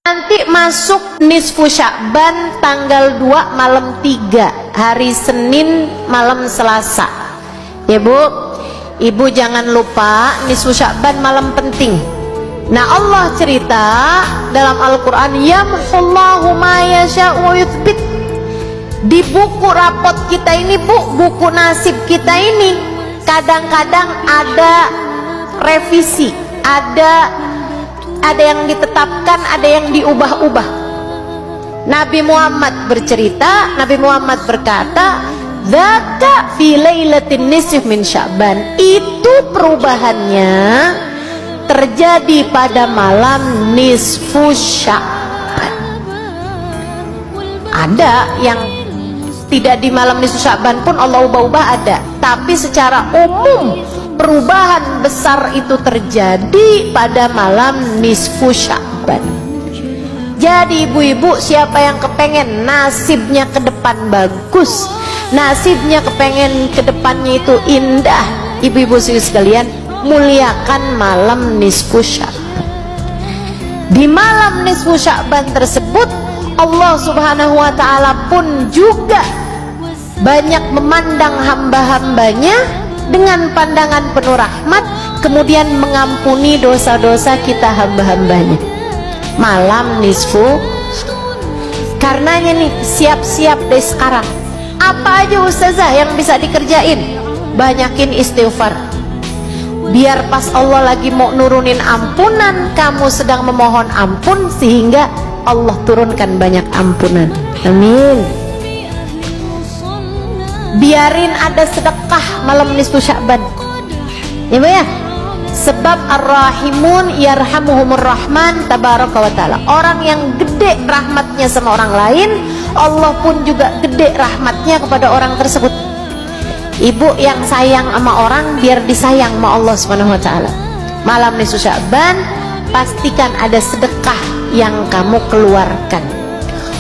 Nanti masuk nisfu Sya'ban tanggal 2 malam 3, hari Senin malam Selasa. Ya Bu, Ibu jangan lupa nisfu Sya'ban malam penting. Nah Allah cerita dalam Al-Quran, yamhullahu ma yasha'u wa yuthbit. Di buku rapot kita ini Bu, buku nasib kita ini kadang-kadang ada revisi, ada yang ditetapkan, ada yang diubah-ubah. Nabi Muhammad bercerita, Nabi Muhammad berkata, "Dzaka fi lailatin nisf min Sya'ban." Itu perubahannya terjadi pada malam nisfu Sya'ban. Ada yang tidak di malam nisfu Sya'ban pun Allah ubah-ubah, ada. Tapi secara umum perubahan besar itu terjadi pada malam nisfu Sya'ban. Jadi ibu-ibu, siapa yang kepengen nasibnya ke depan bagus, nasibnya kepengen ke depannya itu indah, ibu-ibu sekalian, muliakan malam nisfu Sya'ban. Di malam nisfu Sya'ban tersebut Allah Subhanahu wa ta'ala pun juga banyak memandang hamba-hambanya dengan pandangan penuh rahmat, kemudian mengampuni dosa-dosa kita hamba-hambanya. Malam nisfu. Karenanya nih, siap-siap deh sekarang. Apa aja ustazah yang bisa dikerjain? Banyakin istighfar. Biar pas Allah lagi mau nurunin ampunan, kamu sedang memohon ampun, sehingga Allah turunkan banyak ampunan. Amin. Biarin ada sedekah malam nisfu Sya'ban, ya Bu ya. Sebab ar-rahimun yarhamuhumur rahman tabaraka wa ta'ala. Orang yang gede rahmatnya sama orang lain, Allah pun juga gede rahmatnya kepada orang tersebut. Ibu yang sayang sama orang, biar disayang sama Allah Subhanahu wa ta'ala. Malam nisfu Sya'ban, pastikan ada sedekah yang kamu keluarkan.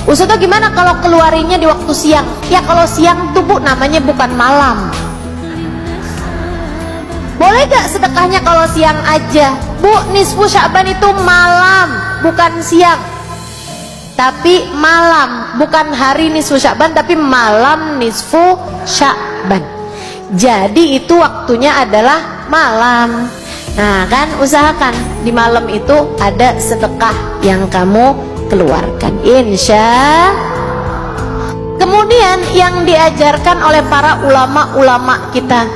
Ustazah gimana kalau keluarinya di waktu siang? Ya kalau siang tuh Bu, namanya bukan malam. Boleh gak sedekahnya kalau siang aja? Bu, nisfu Sya'ban itu malam, bukan siang. Tapi malam, bukan hari nisfu Sya'ban, tapi malam nisfu Sya'ban. Jadi itu waktunya adalah malam. Nah kan, usahakan di malam itu ada sedekah yang kamu keluarkan, insya. Kemudian yang diajarkan oleh para ulama-ulama kita,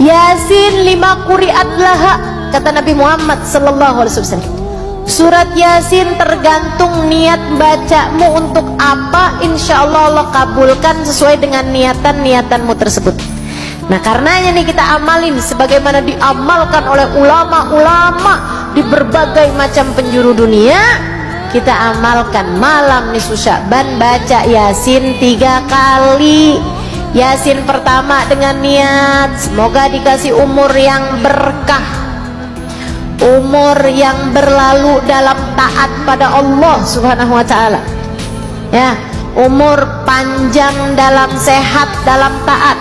Yasin 5 quri'at laha, kata Nabi Muhammad sallallahu alaihi wasallam. Surat Yasin tergantung niat bacamu untuk apa, insya Allah Allah kabulkan sesuai dengan niatan-niatanmu tersebut. Nah karenanya nih kita amalin sebagaimana diamalkan oleh ulama-ulama di berbagai macam penjuru dunia. Kita amalkan malam nisfu Sya'ban, baca Yasin 3 kali. Yasin pertama dengan niat semoga dikasih umur yang berkah, umur yang berlalu dalam taat pada Allah Subhanahu wa ta'ala, ya, umur panjang dalam sehat, dalam taat.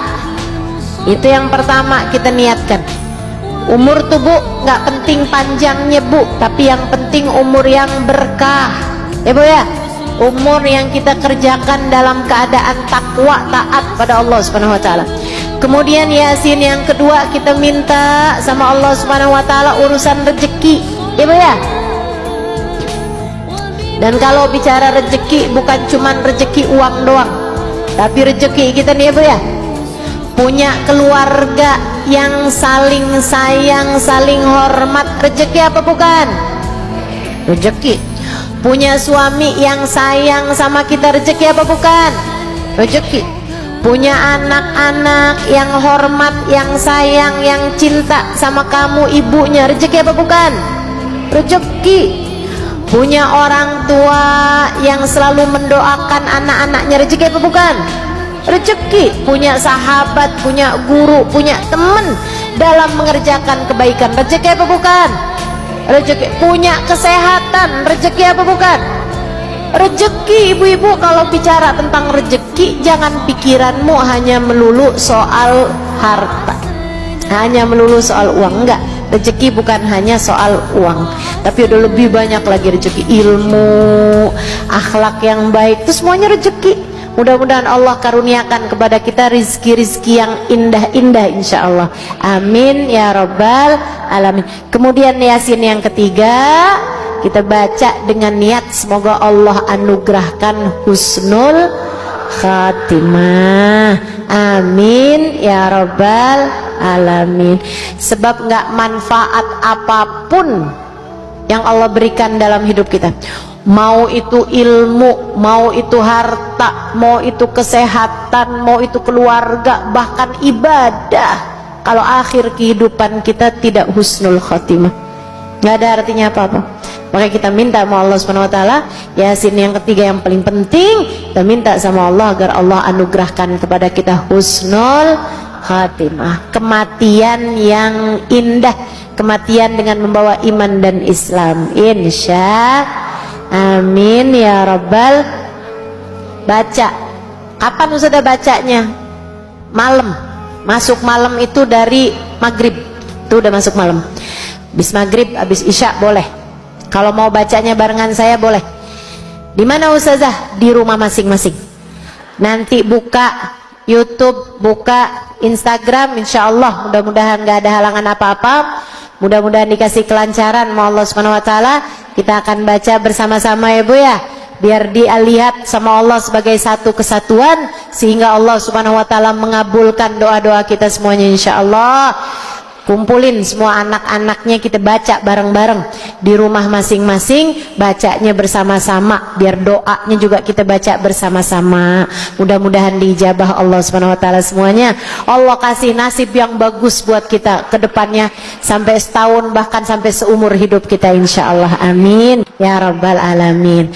Itu yang pertama kita niatkan. Umur tuh Bu, nggak penting panjangnya Bu, tapi yang penting umur yang berkah, ya Bu ya. Umur yang kita kerjakan dalam keadaan takwa, taat pada Allah Subhanahu wa ta'ala. Kemudian Yasin yang kedua, kita minta sama Allah Subhanahu wa ta'ala urusan rezeki, ya Bu ya. Dan kalau bicara rezeki, bukan cuman rezeki uang doang, tapi rezeki kita nih ya Bu ya, punya keluarga yang saling sayang, saling hormat, rezeki apa bukan? Rezeki. Punya suami yang sayang sama kita, rezeki apa bukan? Rezeki. Punya anak-anak yang hormat, yang sayang, yang cinta sama kamu, ibunya, rezeki apa bukan? Rezeki. Punya orang tua yang selalu mendoakan anak-anaknya, rezeki apa bukan? Rezeki. Punya sahabat, punya guru, punya teman dalam mengerjakan kebaikan, rezeki apa bukan? Rezeki. Punya kesehatan, rezeki apa bukan? Rezeki. Ibu-ibu kalau bicara tentang rezeki, jangan pikiranmu hanya melulu soal harta, hanya melulu soal uang, enggak. rezeki bukan hanya soal uang, tapi udah lebih banyak lagi rezeki, ilmu, akhlak yang baik, itu semuanya rezeki. Mudah-mudahan Allah karuniakan kepada kita rizki-rizki yang indah-indah insyaallah. Amin ya rabbal alamin. Kemudian Yasin yang ketiga, kita baca dengan niat semoga Allah anugerahkan husnul khatimah. Amin ya rabbal alamin. Sebab nggak manfaat apapun yang Allah berikan dalam hidup kita, mau itu ilmu, mau itu harta, mau itu kesehatan, mau itu keluarga, bahkan ibadah, kalau akhir kehidupan kita tidak husnul khatimah, nggak ada artinya apa-apa. Maka kita minta sama Allah Subhanahu wa taala, Yasin yang ketiga yang paling penting, kita minta sama Allah agar Allah anugerahkan kepada kita husnul khatimah, kematian yang indah, kematian dengan membawa iman dan Islam, insya amin ya rabbal. Baca kapan Ustazah bacanya? Malam, masuk malam itu dari maghrib, itu udah masuk malam. Habis maghrib, habis isya boleh. Kalau mau bacanya barengan saya boleh. Di mana Ustazah? Di rumah masing-masing. Nanti buka YouTube, buka Instagram, insya Allah mudah-mudahan gak ada halangan apa-apa, mudah-mudahan dikasih kelancaran sama Allah Subhanahu wa taala. Kita akan baca bersama-sama ya Bu ya, biar dilihat sama Allah sebagai satu kesatuan, sehingga Allah Subhanahu wa taala mengabulkan doa-doa kita semuanya insyaallah. Kumpulin semua anak-anaknya, kita baca bareng-bareng di rumah masing-masing, bacanya bersama-sama, biar doanya juga kita baca bersama-sama. Mudah-mudahan diijabah Allah Subhanahu wa taala semuanya. Allah kasih nasib yang bagus buat kita ke depannya, sampai setahun bahkan sampai seumur hidup kita insyaallah. Amin ya rabbal alamin.